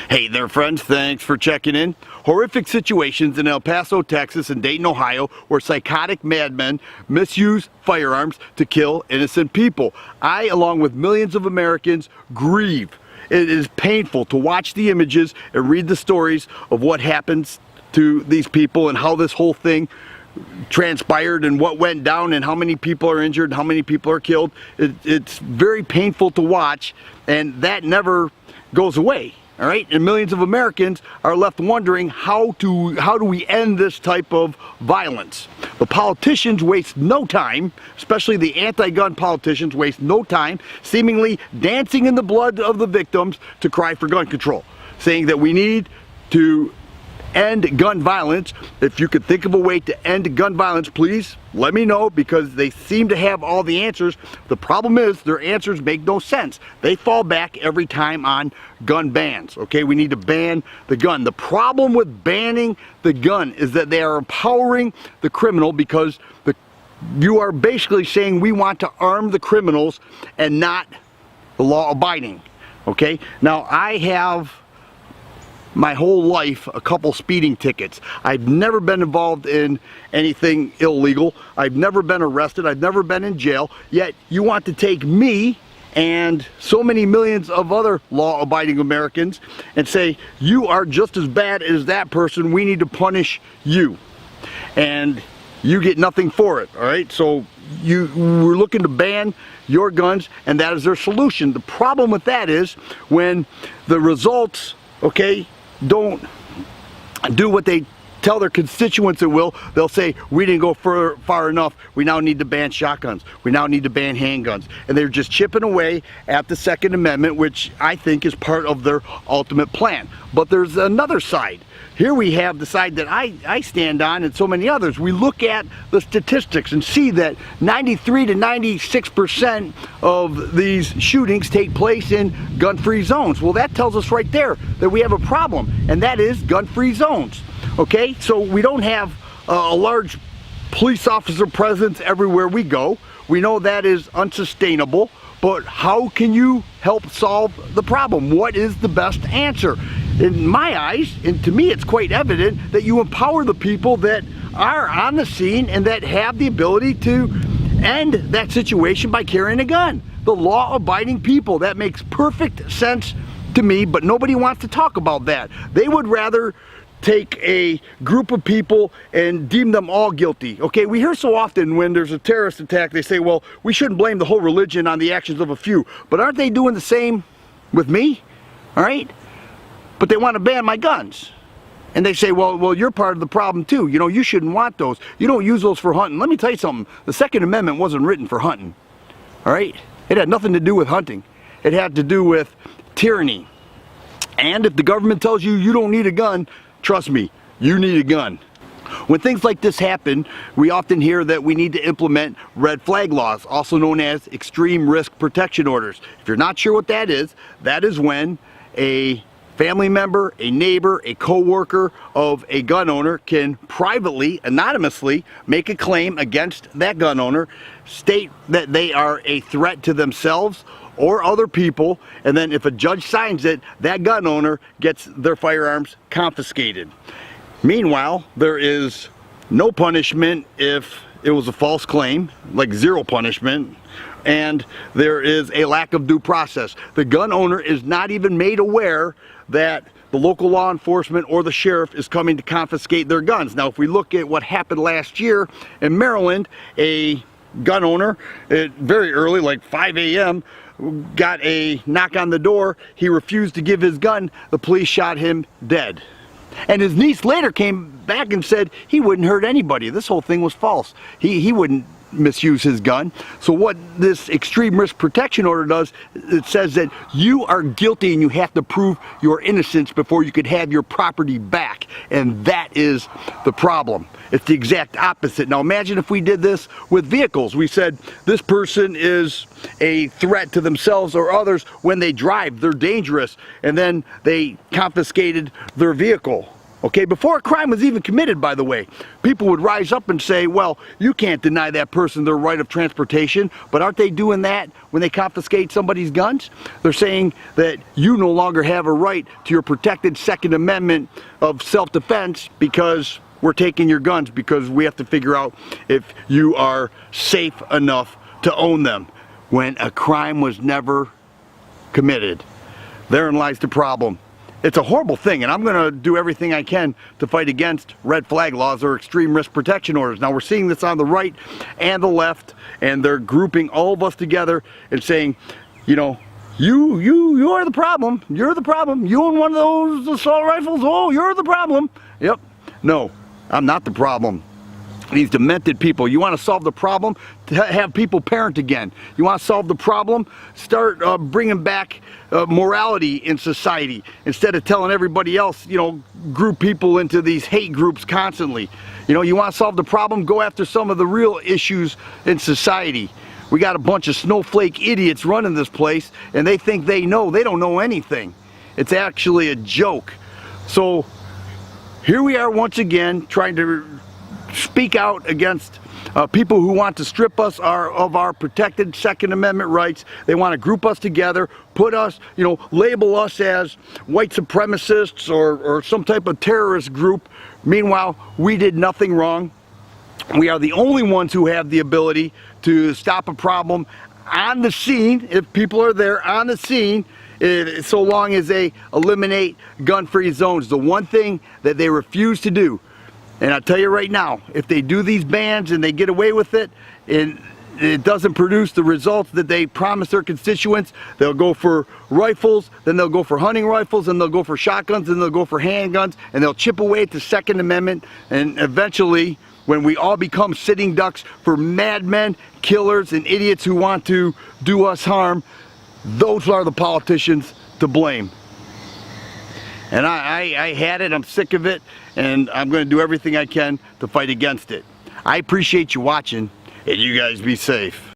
Hey there friends, thanks for checking in. Horrific situations in El Paso, Texas and Dayton, Ohio where psychotic madmen misuse firearms to kill innocent people. I, along with millions of Americans, grieve. It is painful to watch the images and read the stories of what happens to these people and how this whole thing transpired and what went down and how many people are injured and how many people are killed. It's very painful to watch, and that never goes away. All right, and millions of Americans are left wondering how do we end this type of violence. The politicians waste no time, especially the anti-gun politicians waste no time, seemingly dancing in the blood of the victims to cry for gun control, saying that we need to end gun violence. If you could think of a way to end gun violence, please let me know, because they seem to have all the answers. The problem is their answers make no sense. They fall back every time on gun bans. Okay, we need to ban the gun. The problem with banning the gun is that they are empowering the criminal, because you are basically saying we want to arm the criminals and not the law abiding. Okay, now I have my whole life a couple speeding tickets. I've never been involved in anything illegal. I've never been arrested. I've never been in jail. Yet you want to take me and so many millions of other law-abiding Americans and say, you are just as bad as that person. We need to punish you. And you get nothing for it, all right? So we're looking to ban your guns, and that is their solution. The problem with that is when the results, okay, don't do what they tell their constituents it will, they'll say, we didn't go far enough, we now need to ban shotguns, we now need to ban handguns. And they're just chipping away at the Second Amendment, which I think is part of their ultimate plan. But there's another side. Here we have the side that I stand on, and so many others. We look at the statistics and see that 93 to 96% of these shootings take place in gun-free zones. Well, that tells us right there that we have a problem, and that is gun-free zones. Okay, so we don't have a large police officer presence everywhere we go. We know that is unsustainable, but how can you help solve the problem? What is the best answer? In my eyes, and to me it's quite evident, that you empower the people that are on the scene and that have the ability to end that situation by carrying a gun. The law-abiding people. That makes perfect sense to me, but nobody wants to talk about that. They would rather take a group of people and deem them all guilty. Okay, we hear so often when there's a terrorist attack, they say, well, we shouldn't blame the whole religion on the actions of a few. But aren't they doing the same with me? All right? But they want to ban my guns. And they say, well, you're part of the problem too. You know, you shouldn't want those. You don't use those for hunting. Let me tell you something. The Second Amendment wasn't written for hunting. All right? It had nothing to do with hunting. It had to do with tyranny. And if the government tells you you don't need a gun, trust me, you need a gun. When things like this happen, we often hear that we need to implement red flag laws, also known as extreme risk protection orders. If you're not sure what that is when a family member, a neighbor, a co-worker of a gun owner can privately, anonymously make a claim against that gun owner, state that they are a threat to themselves or other people, and then if a judge signs it, that gun owner gets their firearms confiscated. Meanwhile, there is no punishment if it was a false claim, like zero punishment, and there is a lack of due process. The gun owner is not even made aware that the local law enforcement or the sheriff is coming to confiscate their guns. Now, if we look at what happened last year in Maryland, a gun owner, very early, like 5 a.m., got a knock on the door. He refused to give his gun. The police shot him dead. And his niece later came back and said he wouldn't hurt anybody. This whole thing was false. He wouldn't misuse his gun. So what this extreme risk protection order does, it says that you are guilty and you have to prove your innocence before you could have your property back. And that is the problem. It's the exact opposite. Now imagine if we did this with vehicles. We said this person is a threat to themselves or others when they drive, they're dangerous, and then they confiscated their vehicle. Okay, before a crime was even committed, by the way, people would rise up and say, well, you can't deny that person their right of transportation, but aren't they doing that when they confiscate somebody's guns? They're saying that you no longer have a right to your protected Second Amendment of self-defense because we're taking your guns, because we have to figure out if you are safe enough to own them when a crime was never committed. Therein lies the problem. It's a horrible thing, and I'm going to do everything I can to fight against red flag laws or extreme risk protection orders. Now, we're seeing this on the right and the left, and they're grouping all of us together and saying, you know, you are the problem. You're the problem. You own one of those assault rifles. Oh, you're the problem. Yep. No, I'm not the problem. These demented people. You want to solve the problem? To have people parent again. You want to solve the problem? Start bringing back morality in society instead of telling everybody else, you know, group people into these hate groups constantly. You know, you want to solve the problem? Go after some of the real issues in society. We got a bunch of snowflake idiots running this place, and they think they know. They don't know anything. It's actually a joke. So here we are once again trying to speak out against people who want to strip us of our protected Second Amendment rights. They want to group us together, put us, you know, label us as white supremacists or some type of terrorist group. Meanwhile, we did nothing wrong. We are the only ones who have the ability to stop a problem on the scene, if people are there on the scene, so long as they eliminate gun-free zones. The one thing that they refuse to do. And I'll tell you right now, if they do these bans and they get away with it, and it doesn't produce the results that they promise their constituents, they'll go for rifles, then they'll go for hunting rifles, and they'll go for shotguns, and they'll go for handguns, and they'll chip away at the Second Amendment, and eventually, when we all become sitting ducks for madmen, killers, and idiots who want to do us harm, those are the politicians to blame. And I had it, I'm sick of it, and I'm going to do everything I can to fight against it. I appreciate you watching, and you guys be safe.